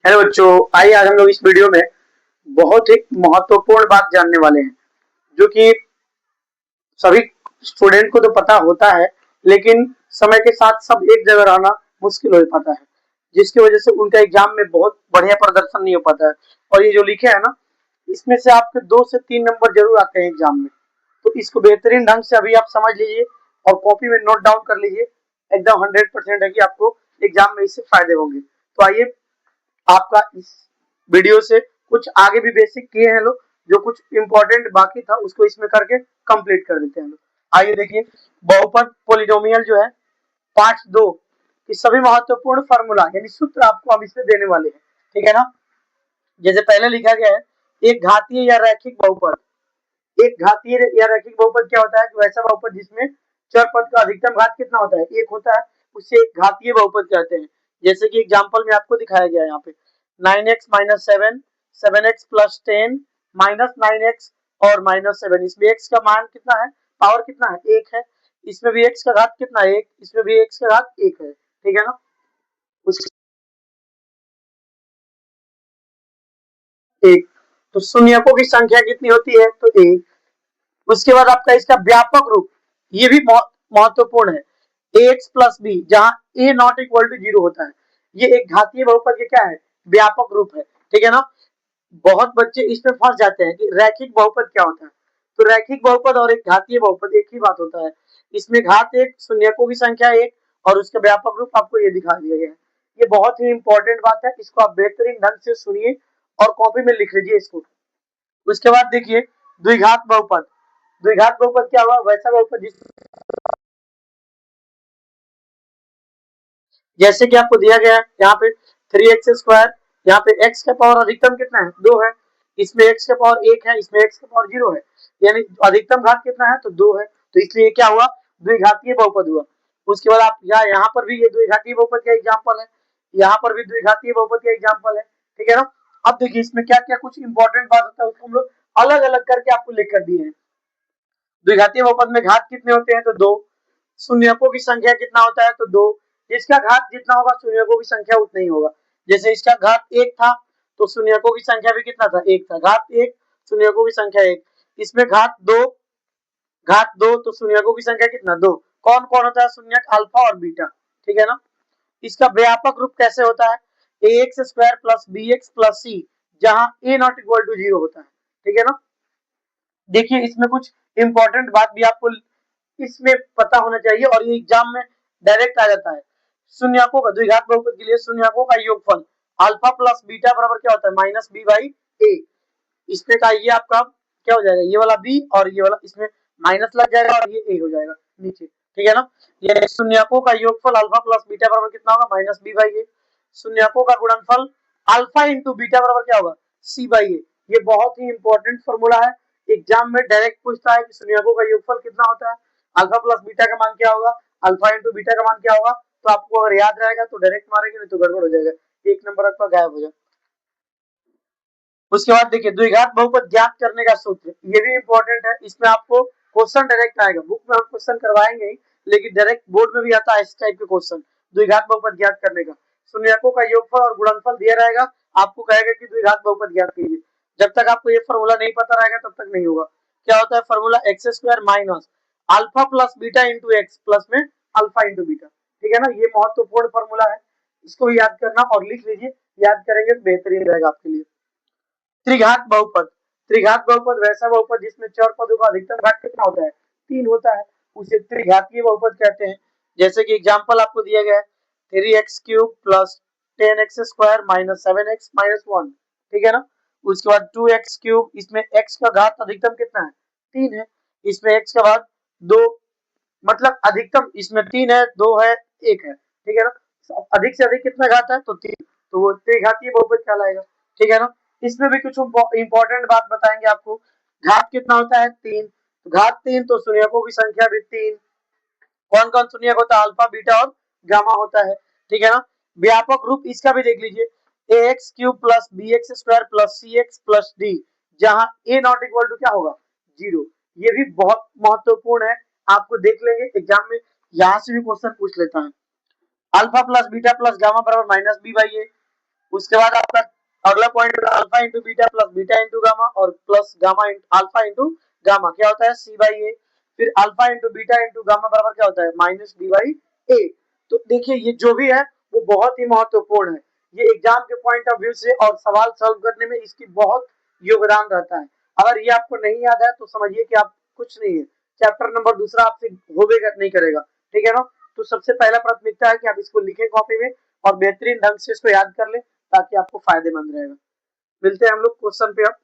Hello बच्चों, आइए आज हम लोग इस वीडियो में बहुत ही महत्वपूर्ण बात जानने वाले हैं जो कि सभी स्टूडेंट को तो पता होता है, लेकिन समय के साथ सब एक जगह रहना मुश्किल हो पाता है, जिसकी वजह से उनका एग्जाम में बहुत बढ़िया प्रदर्शन नहीं हो पाता है। और ये जो लिखे है ना, इसमें से आपके 2 से 3 नंबर जरूर आते हैं एग्जाम में। तो इसको बेहतरीन ढंग से अभी आप समझ लीजिए और कॉपी में नोट डाउन कर लीजिए। एकदम 100% है कि आपको एग्जाम में इससे फायदे होंगे। तो आइए आपका इस वीडियो से कुछ आगे भी बेसिक किए हैं लोग, जो कुछ इंपॉर्टेंट बाकी था उसको इसमें करके कंप्लीट कर देते हैं लोग। आइए देखिए, बहुपद पॉलिनोमियल जो है पार्ट 2 की सभी महत्वपूर्ण फार्मूला यानी सूत्र आपको हम इसमें देने वाले हैं। ठीक है ना। जैसे पहले लिखा गया है, एक घातीय या रैखिक बहुपद। एक घातीय या रैखिक बहुपद क्या होता है? वैसा बहुपद जिसमें चर पद का अधिकतम घात कितना होता है? एक होता है, उसे एक घातीय बहुपद कहते हैं। जैसे कि एग्जांपल में आपको दिखाया गया है यहाँ पे 9x minus 7, 7x plus 10 minus 9x और माइनस 7। इसमें x का मान कितना है? पावर कितना है? 1 है। इसमें भी x का घात कितना है? 1। इसमें भी x का घात 1 है। ठीक है ना। एक तो शून्यकों की संख्या कितनी होती है? तो 1। उसके बाद आपका इसका व्यापक रूप, ये भी बहुत महत्वपूर्ण है। ax प्लस बी, जहां a नॉट इक्वल टू 0 होता है। ये एक घातीय बहुपद के क्या है? व्यापक रूप है। ठीक है ना। बहुत बच्चे इसमें फंस जाते हैं कि रैखिक बहुपद क्या होता है। तो रैखिक बहुपद और एक घातीय बहुपद एक ही बात होता है। इसमें घात 1, शून्यकों की संख्या 1 और उसका व्यापक रूप आपको ये दिखा दिया गया है। ये बहुत ही इंपॉर्टेंट बात है, इसको आप बेहतरीन ढंग से सुनिए और कॉपी में लिख लीजिए इसको। उसके बाद देखिए द्विघात बहुपद। द्विघात बहुपद क्या हुआ? वैसा बहुपद जिस जैसे कि आपको दिया गया है यहाँ पे 3x², यहाँ पे x का पावर अधिकतम कितना है? 2 है। इसमें x का पावर 1 है, इसमें x का पावर 0 है, यानी अधिकतम घात कितना है? तो 2 है। तो इसलिए क्या हुआ? द्विघातीय बहुपद हुआ। उसके बाद आप यहाँ पर भी ये द्विघातीय बहुपद का एग्जाम्पल है, यहाँ पर भी द्विघातीय बहुपद का एग्जाम्पल है। ठीक है ना। अब देखिए इसमें क्या क्या कुछ इंपॉर्टेंट बात होता है, उसको हम लोग अलग अलग करके आपको लिख कर दिए हैं। द्विघातीय बहुपद में घात कितने होते हैं? तो 2। शून्यकों की संख्या कितना होता है? तो 2। इसका घात जितना होगा शून्यकों की संख्या उतना ही होगा। जैसे इसका घात 1 था तो शून्यकों की संख्या भी कितना था? 1 था। घात 1, शून्यकों की संख्या 1। इसमें घात 2, घात 2 तो शून्यकों की संख्या कितना? 2। कौन कौन होता है शून्यक? अल्फा और बीटा। ठीक है ना। इसका व्यापक रूप कैसे होता है? ax² plus bx plus c, जहां a नॉट इक्वल टू 0 होता है। ठीक है ना। देखिए इसमें कुछ इंपॉर्टेंट बात भी आपको इसमें पता होना चाहिए और ये एग्जाम में डायरेक्ट आ जाता है। शून्यकों का, द्विघात बहुपद के लिए शून्यकों का योगफल अल्फा प्लस बीटा बराबर क्या होता है? माइनस बी बाई ए। इसमें का ये आपका क्या हो जाएगा? ये वाला बी और ये वाला इसमें माइनस लग जाएगा और ये ए हो जाएगा नीचे। ठीक है ना। ये शून्यकों का योगफल अल्फा प्लस बीटा बराबर कितना होगा? माइनस बी बाई ए। शून्यकों का गुणनफल अल्फा इंटू बीटा बराबर क्या होगा? सी बाई ए। ये बहुत ही इंपॉर्टेंट फॉर्मूला है, एग्जाम में डायरेक्ट पूछता है कि शून्यकों का योगफल कितना होता है? अल्फा प्लस बीटा का मान क्या होगा? अल्फा इंटू बीटा का मान क्या होगा? तो आपको अगर याद रहेगा तो डायरेक्ट मारेंगे, नहीं तो गड़बड़ हो जाएगा, एक नंबर आपका गायब हो जाएगा। उसके बाद देखिए द्विघात बहुपद ज्ञात करने का सूत्र, ये भी इंपॉर्टेंट है। इसमें आपको क्वेश्चन डायरेक्ट आएगा, बुक में हम क्वेश्चन करवाएंगे ही, लेकिन डायरेक्ट बोर्ड में भी आता है इस टाइप के क्वेश्चन। द्विघात बहुपद ज्ञात करने का शून्यकों का योगफल और गुणनफल दिया रहेगा, आपको कहेगा कि द्विघात बहुपद ज्ञात कीजिए। जब तक आपको ये फॉर्मूला नहीं पता रहेगा तब तक नहीं होगा। क्या होता है formula? x² minus alpha plus beta into x plus में अल्फा इंटू बीटा। ठीक है ना। ये महत्वपूर्ण फॉर्मूला है, इसको याद करना और लिख लीजिए। याद करेंगे तो बेहतरीन रहेगा आपके लिए। त्रिघात बहुपद। त्रिघात बहुपद वैसा बहुपद जिसमें चर पदों का अधिकतम घात कितना होता है? 3 होता है, उसे त्रिघातीय बहुपद कहते हैं। जैसे कि एग्जांपल आपको दिया गया है 3x³ plus 10x² minus 7x minus 1। ठीक है ना। उसके बाद 2x³, इसमें x का घात अधिकतम कितना है? 3 है। इसमें x का घात 2, मतलब अधिकतम इसमें 3 है, 2 है, 1 है। ठीक है ना। अधिक से अधिक कितना घात है? तो 3, तो वो त्रिघातीय बहुपद कहलाएगा। ठीक है ना। इसमें भी कुछ इंपॉर्टेंट बात बताएंगे आपको। घात कितना होता है? 3। घात 3 तो शून्यकों की संख्या भी 3। कौन कौन शून्यक होता है? अल्फा बीटा और गामा होता है। ठीक है ना। व्यापक रूप इसका भी देख लीजिए ax³ plus bx² plus cx plus d, जहां a नॉट इक्वल टू क्या होगा? 0। ये भी बहुत महत्वपूर्ण है, आपको देख लेंगे एग्जाम में, यहां से भी क्वेश्चन पूछ लेता है। Alpha plus beta plus gamma बराबर माइनस बी बाई ए। उसके बाद आपका अगला पॉइंट होगा alpha into beta plus beta into gamma और plus gamma alpha into gamma क्या होता है सी बाई ए। फिर alpha into beta into gamma बराबर क्या होता है माइनस डी बाई ए। तो देखिए ये जो भी है वो बहुत ही महत्वपूर्ण है, ये एग्जाम के पॉइंट ऑफ व्यू से और सवाल सॉल्व करने में इसकी बहुत योगदान रहता है। अगर ये आपको नहीं याद है तो समझिए कि आप कुछ नहीं है, चैप्टर नंबर दूसरा आपसे होबेगा नहीं करेगा, ठीक है ना। तो सबसे पहला प्राथमिकता है कि आप इसको लिखें कॉपी में और बेहतरीन ढंग से इसको याद कर ले ताकि आपको फायदेमंद रहेगा। मिलते हैं हम लोग क्वेश्चन पे अब।